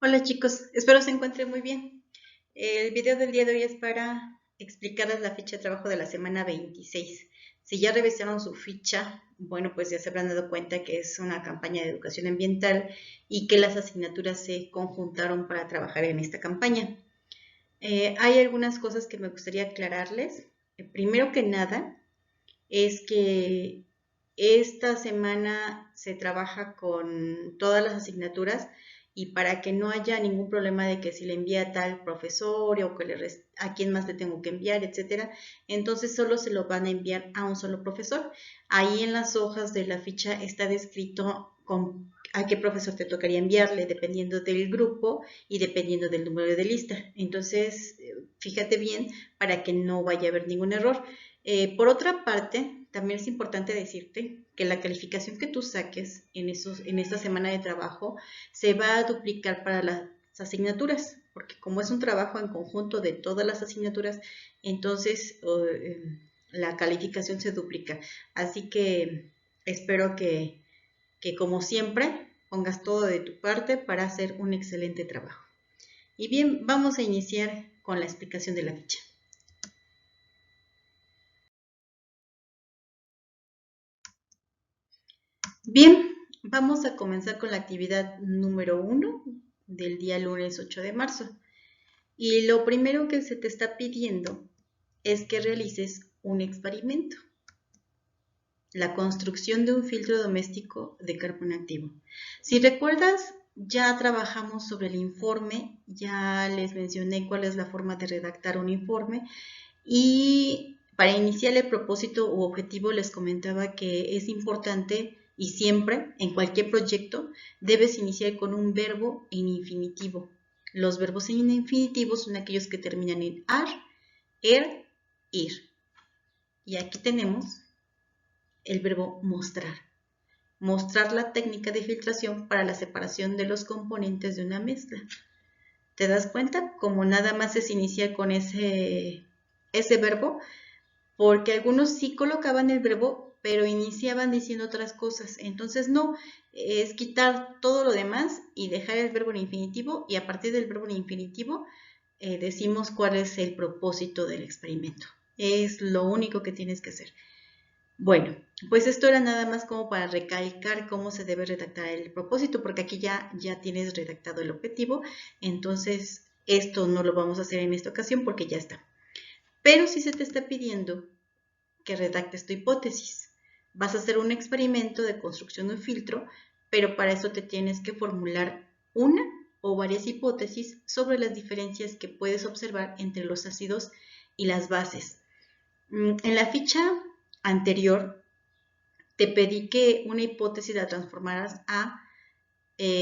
Hola chicos, espero se encuentren muy bien. El video del día de hoy es para explicarles la ficha de trabajo de la semana 26. Si ya revisaron su ficha, bueno, pues ya se habrán dado cuenta que es una campaña de educación ambiental y que las asignaturas se conjuntaron para trabajar en esta campaña. Hay algunas cosas que me gustaría aclararles. Primero que nada, es que esta semana se trabaja con todas las asignaturas y para que no haya ningún problema de que si le envía a tal profesor o que a quién más le tengo que enviar, etcétera, entonces solo se lo van a enviar a un solo profesor. Ahí en las hojas de la ficha está descrito a qué profesor te tocaría enviarle dependiendo del grupo y dependiendo del número de lista. Entonces, fíjate bien para que no vaya a haber ningún error. Por otra parte, también es importante decirte que la calificación que tú saques en esta semana de trabajo se va a duplicar para las asignaturas, porque como es un trabajo en conjunto de todas las asignaturas, entonces la calificación se duplica. Así que espero que como siempre pongas todo de tu parte para hacer un excelente trabajo. Y bien, vamos a iniciar con la explicación de la ficha. Bien, vamos a comenzar con la actividad número 1 del día lunes 8 de marzo. Y lo primero que se te está pidiendo es que realices un experimento, la construcción de un filtro doméstico de carbón activo. Si recuerdas, ya trabajamos sobre el informe, ya les mencioné cuál es la forma de redactar un informe y para iniciar el propósito u objetivo les comentaba que es importante y siempre, en cualquier proyecto, debes iniciar con un verbo en infinitivo. Los verbos en infinitivo son aquellos que terminan en ar, er, ir. Y aquí tenemos el verbo mostrar. Mostrar la técnica de filtración para la separación de los componentes de una mezcla. ¿Te das cuenta? Como nada más es iniciar con ese verbo, porque algunos sí colocaban el verbo, pero iniciaban diciendo otras cosas. Entonces no, es quitar todo lo demás y dejar el verbo en infinitivo y a partir del verbo en infinitivo decimos cuál es el propósito del experimento. Es lo único que tienes que hacer. Bueno, pues esto era nada más como para recalcar cómo se debe redactar el propósito, porque aquí ya tienes redactado el objetivo, entonces esto no lo vamos a hacer en esta ocasión porque ya está. Pero si se te está pidiendo que redactes tu hipótesis. Vas a hacer un experimento de construcción de un filtro, pero para eso te tienes que formular una o varias hipótesis sobre las diferencias que puedes observar entre los ácidos y las bases. En la ficha anterior te pedí que una hipótesis la transformaras a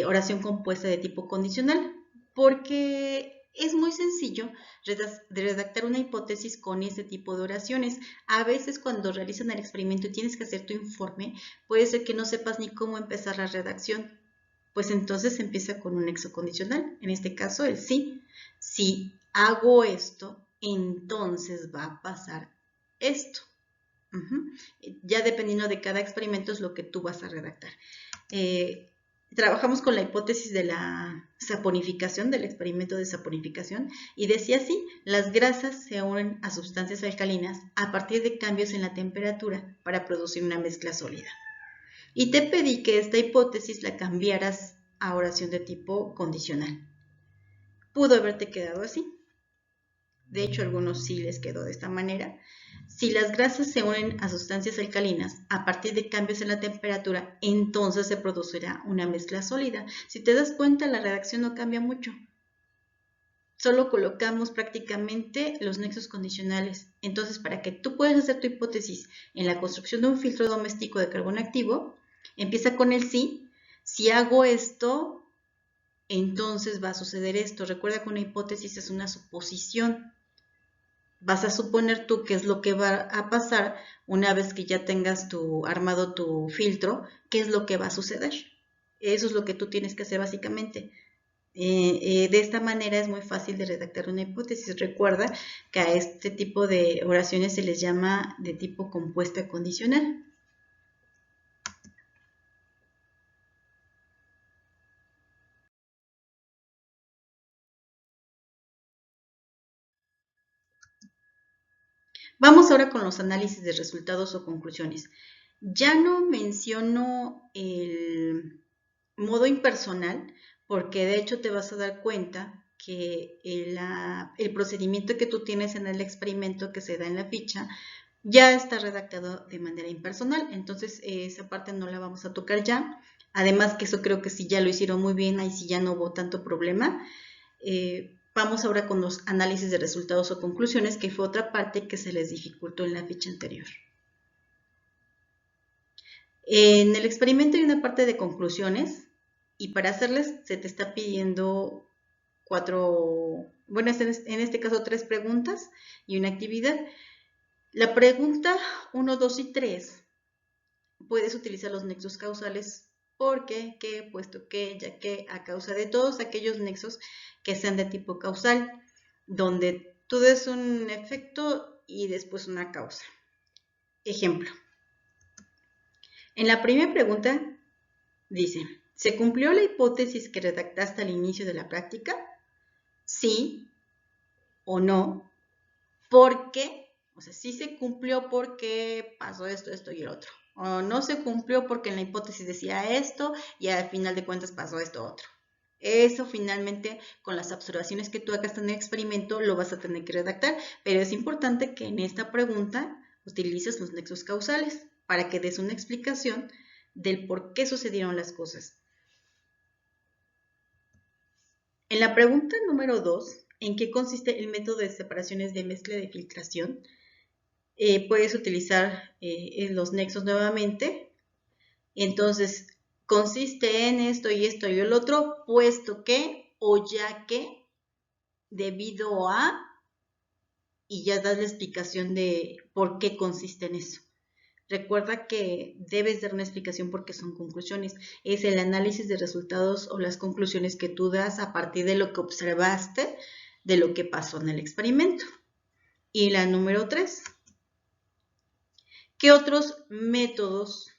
oración compuesta de tipo condicional, porque es muy sencillo redactar una hipótesis con este tipo de oraciones. A veces cuando realizan el experimento y tienes que hacer tu informe, puede ser que no sepas ni cómo empezar la redacción. Pues entonces empieza con un nexo condicional, en este caso el sí. Si hago esto, entonces va a pasar esto. Ya dependiendo de cada experimento es lo que tú vas a redactar. Trabajamos con la hipótesis de la saponificación, del experimento de saponificación, y decía así, las grasas se unen a sustancias alcalinas a partir de cambios en la temperatura para producir una mezcla sólida. Y te pedí que esta hipótesis la cambiaras a oración de tipo condicional. Pudo haberte quedado así. De hecho, a algunos sí les quedó de esta manera. Si las grasas se unen a sustancias alcalinas a partir de cambios en la temperatura, entonces se producirá una mezcla sólida. Si te das cuenta, la redacción no cambia mucho. Solo colocamos prácticamente los nexos condicionales. Entonces, para que tú puedas hacer tu hipótesis en la construcción de un filtro doméstico de carbón activo, empieza con el sí. Si hago esto, entonces va a suceder esto. Recuerda que una hipótesis es una suposición. Vas a suponer tú qué es lo que va a pasar una vez que ya tengas armado tu filtro, qué es lo que va a suceder. Eso es lo que tú tienes que hacer básicamente. De esta manera es muy fácil de redactar una hipótesis. Recuerda que a este tipo de oraciones se les llama de tipo compuesta condicional. Vamos ahora con los análisis de resultados o conclusiones. Ya no menciono el modo impersonal porque de hecho te vas a dar cuenta que el procedimiento que tú tienes en el experimento que se da en la ficha ya está redactado de manera impersonal, entonces esa parte no la vamos a tocar ya. Además que eso creo que sí ya lo hicieron muy bien, ahí sí ya no hubo tanto problema. Vamos ahora con los análisis de resultados o conclusiones, que fue otra parte que se les dificultó en la ficha anterior. En el experimento hay una parte de conclusiones y para hacerlas se te está pidiendo en este caso 3 preguntas y una actividad. La pregunta 1, 2 y 3 puedes utilizar los nexos causales porque, que, puesto que, ya que, a causa de todos aquellos nexos que sean de tipo causal, donde tú des un efecto y después una causa. Ejemplo. En la primera pregunta dice, ¿se cumplió la hipótesis que redactaste al inicio de la práctica? Sí o no. ¿Por qué? O sea, sí se cumplió porque pasó esto, esto y el otro. O no se cumplió porque en la hipótesis decía esto y al final de cuentas pasó esto otro. Eso finalmente con las observaciones que tú hagas en el experimento lo vas a tener que redactar, pero es importante que en esta pregunta utilices los nexos causales para que des una explicación del por qué sucedieron las cosas. En la pregunta número 2, ¿en qué consiste el método de separaciones de mezcla de filtración? Puedes utilizar los nexos nuevamente. Entonces, consiste en esto y esto y el otro, puesto que o ya que, debido a, y ya das la explicación de por qué consiste en eso. Recuerda que debes dar una explicación porque son conclusiones. Es el análisis de resultados o las conclusiones que tú das a partir de lo que observaste, de lo que pasó en el experimento. Y la número 3. ¿Qué otros métodos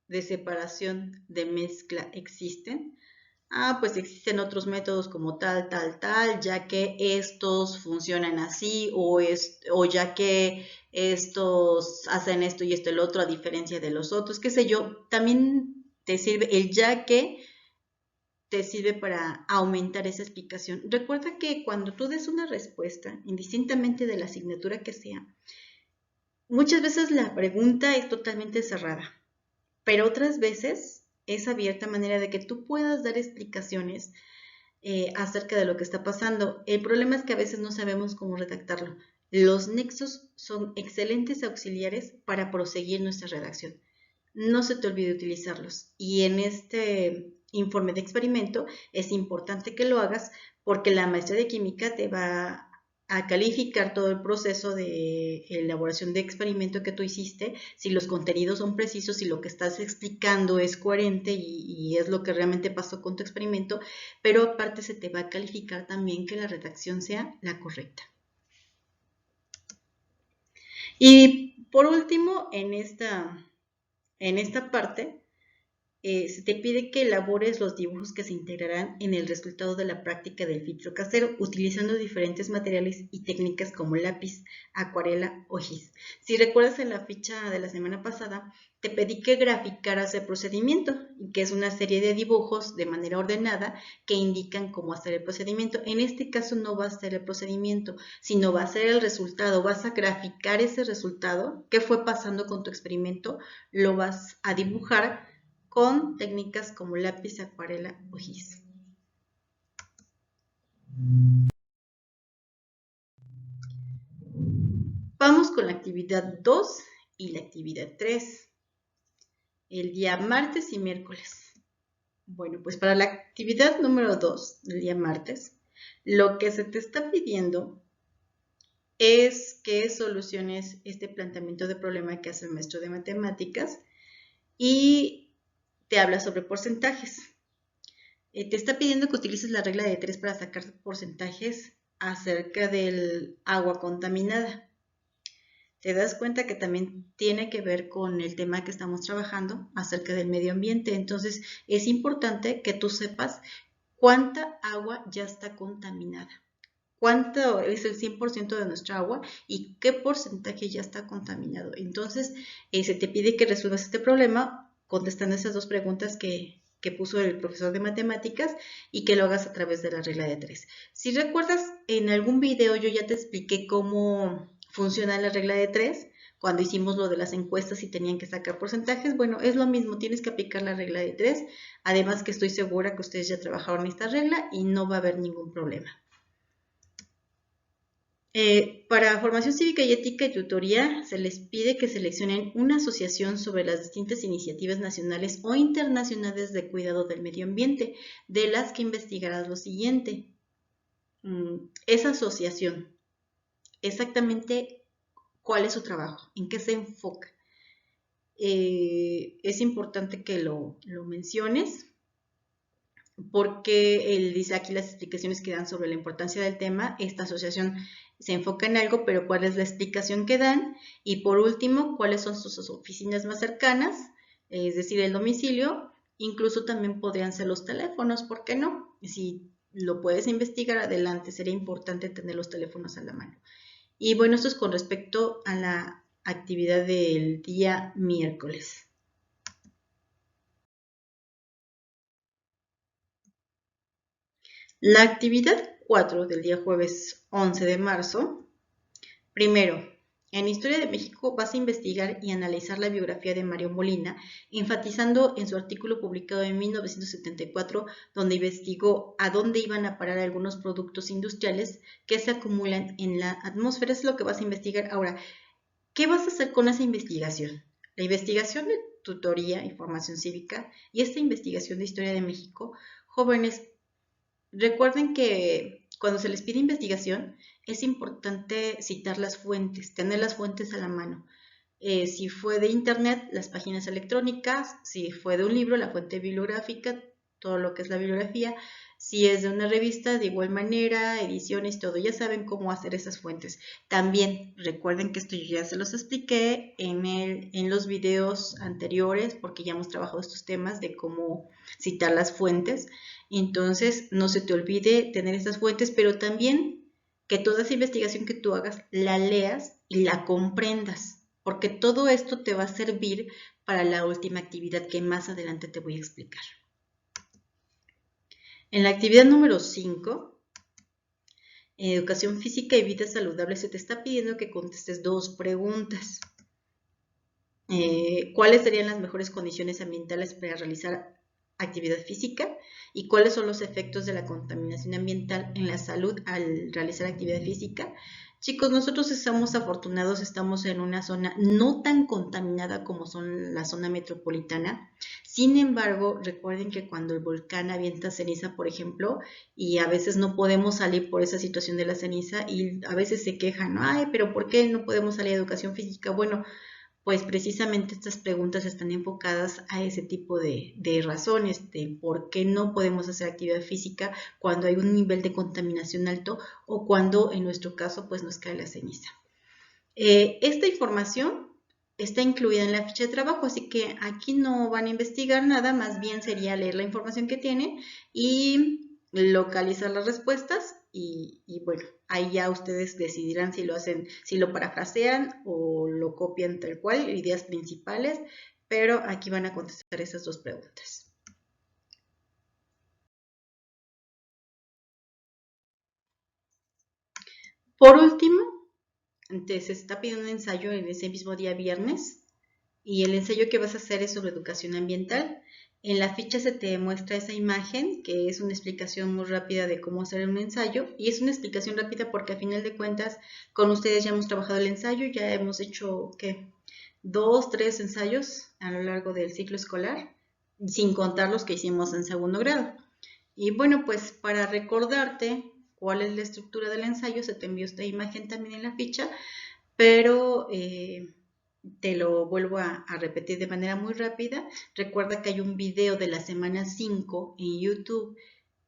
de separación de mezcla existen? Pues existen otros métodos como tal, ya que estos funcionan así o ya que estos hacen esto y esto el otro a diferencia de los otros, qué sé yo. También te sirve el ya que te sirve para aumentar esa explicación. Recuerda que cuando tú des una respuesta, indistintamente de la asignatura que sea, muchas veces la pregunta es totalmente cerrada, pero otras veces es abierta a manera de que tú puedas dar explicaciones acerca de lo que está pasando. El problema es que a veces no sabemos cómo redactarlo. Los nexos son excelentes auxiliares para proseguir nuestra redacción. No se te olvide utilizarlos. Y en este informe de experimento es importante que lo hagas porque la maestra de química te va a calificar todo el proceso de elaboración de experimento que tú hiciste, si los contenidos son precisos, si lo que estás explicando es coherente y es lo que realmente pasó con tu experimento, pero aparte se te va a calificar también que la redacción sea la correcta. Y por último, en esta parte, se te pide que elabores los dibujos que se integrarán en el resultado de la práctica del filtro casero, utilizando diferentes materiales y técnicas como lápiz, acuarela o gis. Si recuerdas en la ficha de la semana pasada, te pedí que graficaras el procedimiento, que es una serie de dibujos de manera ordenada que indican cómo hacer el procedimiento. En este caso no va a ser el procedimiento, sino va a ser el resultado. Vas a graficar ese resultado, qué fue pasando con tu experimento, lo vas a dibujar con técnicas como lápiz, acuarela o gis. Vamos con la actividad 2 y la actividad 3, el día martes y miércoles. Bueno, pues para la actividad número 2, el día martes, lo que se te está pidiendo es que soluciones este planteamiento de problema que hace el maestro de matemáticas y te habla sobre porcentajes. Te está pidiendo que utilices la regla de 3 para sacar porcentajes acerca del agua contaminada. Te das cuenta que también tiene que ver con el tema que estamos trabajando acerca del medio ambiente. Entonces, es importante que tú sepas cuánta agua ya está contaminada. cuánto es el 100% de nuestra agua y qué porcentaje ya está contaminado. Entonces, se te pide que resuelvas este problema contestando esas dos preguntas que puso el profesor de matemáticas y que lo hagas a través de la regla de 3. Si recuerdas, en algún video yo ya te expliqué cómo funciona la regla de 3 cuando hicimos lo de las encuestas y tenían que sacar porcentajes. Bueno, es lo mismo, tienes que aplicar la regla de 3. Además que estoy segura que ustedes ya trabajaron esta regla y no va a haber ningún problema. Para formación cívica y ética y tutoría se les pide que seleccionen una asociación sobre las distintas iniciativas nacionales o internacionales de cuidado del medio ambiente, de las que investigarás lo siguiente. Esa asociación, exactamente cuál es su trabajo, en qué se enfoca. Es importante que lo menciones porque él dice aquí las explicaciones que dan sobre la importancia del tema. Esta asociación se enfoca en algo, pero cuál es la explicación que dan. Y por último, cuáles son sus oficinas más cercanas, es decir, el domicilio. Incluso también podrían ser los teléfonos, ¿por qué no? Si lo puedes investigar, adelante, sería importante tener los teléfonos a la mano. Y bueno, esto es con respecto a la actividad del día miércoles. La actividad 4 del día jueves 11 de marzo. Primero, en Historia de México vas a investigar y analizar la biografía de Mario Molina, enfatizando en su artículo publicado en 1974, donde investigó a dónde iban a parar algunos productos industriales que se acumulan en la atmósfera. Es lo que vas a investigar. Ahora, ¿qué vas a hacer con esa investigación? La investigación de tutoría y formación cívica y esta investigación de Historia de México, jóvenes, recuerden que cuando se les pide investigación es importante citar las fuentes, tener las fuentes a la mano. Si fue de internet, las páginas electrónicas; si fue de un libro, la fuente bibliográfica, todo lo que es la bibliografía; si es de una revista, de igual manera, ediciones, todo. Ya saben cómo hacer esas fuentes. También recuerden que esto yo ya se los expliqué en los videos anteriores, porque ya hemos trabajado estos temas de cómo citar las fuentes. Entonces, no se te olvide tener estas fuentes, pero también que toda esa investigación que tú hagas la leas y la comprendas, porque todo esto te va a servir para la última actividad que más adelante te voy a explicar. En la actividad número 5, en educación física y vida saludable, se te está pidiendo que contestes dos preguntas. ¿Cuáles serían las mejores condiciones ambientales para realizar actividad física? ¿Y cuáles son los efectos de la contaminación ambiental en la salud al realizar actividad física? Chicos, nosotros somos afortunados, estamos en una zona no tan contaminada como son la zona metropolitana. Sin embargo, recuerden que cuando el volcán avienta ceniza, por ejemplo, y a veces no podemos salir por esa situación de la ceniza, y a veces se quejan, ay, pero ¿por qué no podemos salir a educación física? Bueno, pues precisamente estas preguntas están enfocadas a ese tipo de razones, de por qué no podemos hacer actividad física cuando hay un nivel de contaminación alto o cuando en nuestro caso pues nos cae la ceniza. Esta información está incluida en la ficha de trabajo, así que aquí no van a investigar nada, más bien sería leer la información que tienen y localizar las respuestas y bueno, ahí ya ustedes decidirán si lo hacen, si lo parafrasean o lo copian tal cual, ideas principales, pero aquí van a contestar esas dos preguntas. Por último, se está pidiendo un ensayo en ese mismo día viernes y el ensayo que vas a hacer es sobre educación ambiental. En la ficha se te muestra esa imagen, que es una explicación muy rápida de cómo hacer un ensayo, y es una explicación rápida porque a final de cuentas con ustedes ya hemos trabajado el ensayo, ya hemos hecho, ¿qué? 2, 3 ensayos a lo largo del ciclo escolar, sin contar los que hicimos en segundo grado. Y bueno, pues para recordarte cuál es la estructura del ensayo, se te envió esta imagen también en la ficha, pero te lo vuelvo a repetir de manera muy rápida. Recuerda que hay un video de la semana 5 en YouTube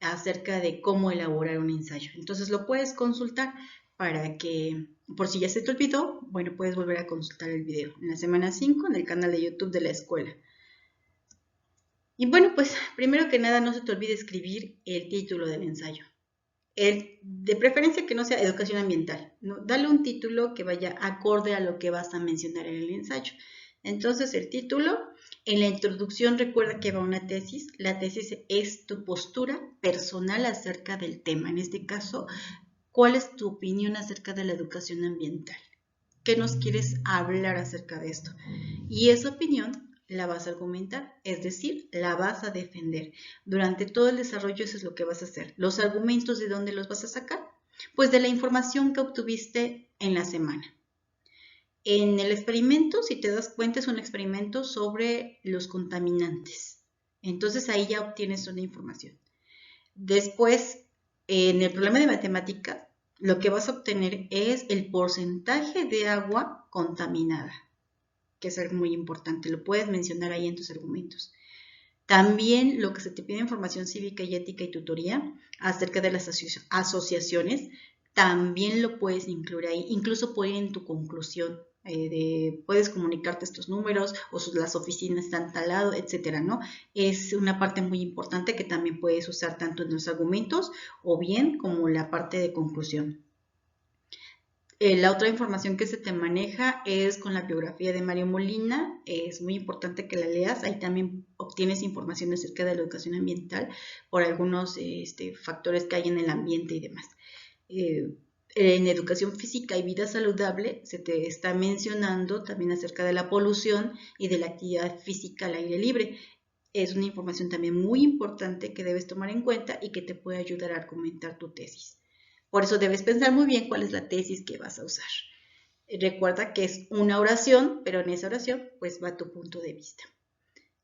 acerca de cómo elaborar un ensayo. Entonces lo puedes consultar para que, por si ya se te olvidó, bueno, puedes volver a consultar el video en la semana 5 en el canal de YouTube de la escuela. Y bueno, pues primero que nada no se te olvide escribir el título del ensayo. De preferencia que no sea educación ambiental, ¿no? Dale un título que vaya acorde a lo que vas a mencionar en el ensayo. Entonces, el título, en la introducción recuerda que va una tesis. La tesis es tu postura personal acerca del tema. En este caso, ¿cuál es tu opinión acerca de la educación ambiental? ¿Qué nos quieres hablar acerca de esto? Y esa opinión la vas a argumentar, es decir, la vas a defender. Durante todo el desarrollo eso es lo que vas a hacer. ¿Los argumentos de dónde los vas a sacar? Pues de la información que obtuviste en la semana. En el experimento, si te das cuenta, es un experimento sobre los contaminantes. Entonces ahí ya obtienes una información. Después, en el problema de matemática, lo que vas a obtener es el porcentaje de agua contaminada, que es algo muy importante, lo puedes mencionar ahí en tus argumentos. También lo que se te pide en formación cívica y ética y tutoría acerca de las asociaciones, también lo puedes incluir ahí, incluso puede ir en tu conclusión. Puedes comunicarte estos números o las oficinas están tal lado, etcétera, ¿no? Es una parte muy importante que también puedes usar tanto en los argumentos o bien como la parte de conclusión. La otra información que se te maneja es con la biografía de Mario Molina. Es muy importante que la leas. Ahí también obtienes información acerca de la educación ambiental por algunos factores que hay en el ambiente y demás. En educación física y vida saludable se te está mencionando también acerca de la polución y de la actividad física al aire libre. Es una información también muy importante que debes tomar en cuenta y que te puede ayudar a argumentar tu tesis. Por eso debes pensar muy bien cuál es la tesis que vas a usar. Recuerda que es una oración, pero en esa oración pues va tu punto de vista.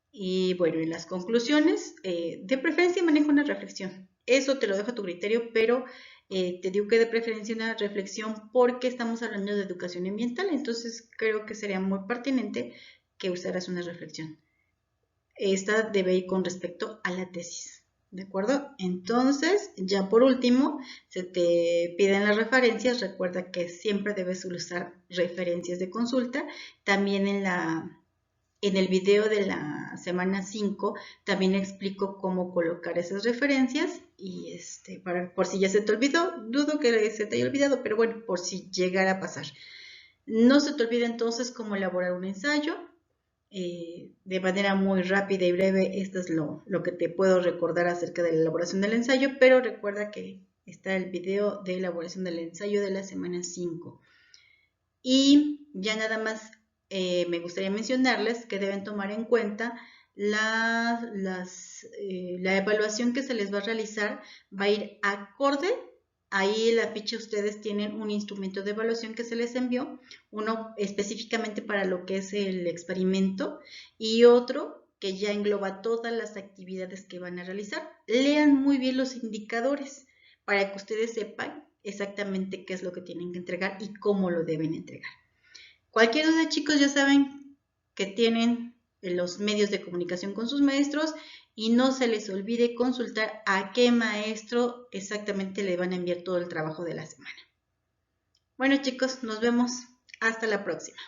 Y bueno, en las conclusiones, de preferencia maneja una reflexión. Eso te lo dejo a tu criterio, pero te digo que de preferencia una reflexión porque estamos hablando de educación ambiental, entonces creo que sería muy pertinente que usaras una reflexión. Esta debe ir con respecto a la tesis. ¿De acuerdo? Entonces, ya por último, se te piden las referencias. Recuerda que siempre debes usar referencias de consulta. También en el video de la semana 5 también explico cómo colocar esas referencias y por si ya se te olvidó, dudo que se te haya olvidado, pero bueno, por si llegara a pasar. No se te olvide entonces cómo elaborar un ensayo. De manera muy rápida y breve, esto es lo que te puedo recordar acerca de la elaboración del ensayo, pero recuerda que está el video de elaboración del ensayo de la semana 5. Y ya nada más me gustaría mencionarles que deben tomar en cuenta la evaluación que se les va a realizar, va a ir acorde. Ahí en la ficha ustedes tienen un instrumento de evaluación que se les envió, uno específicamente para lo que es el experimento y otro que ya engloba todas las actividades que van a realizar. Lean muy bien los indicadores para que ustedes sepan exactamente qué es lo que tienen que entregar y cómo lo deben entregar. Cualquier duda, chicos, ya saben que tienen los medios de comunicación con sus maestros y no se les olvide consultar a qué maestro exactamente le van a enviar todo el trabajo de la semana. Bueno, chicos, nos vemos. Hasta la próxima.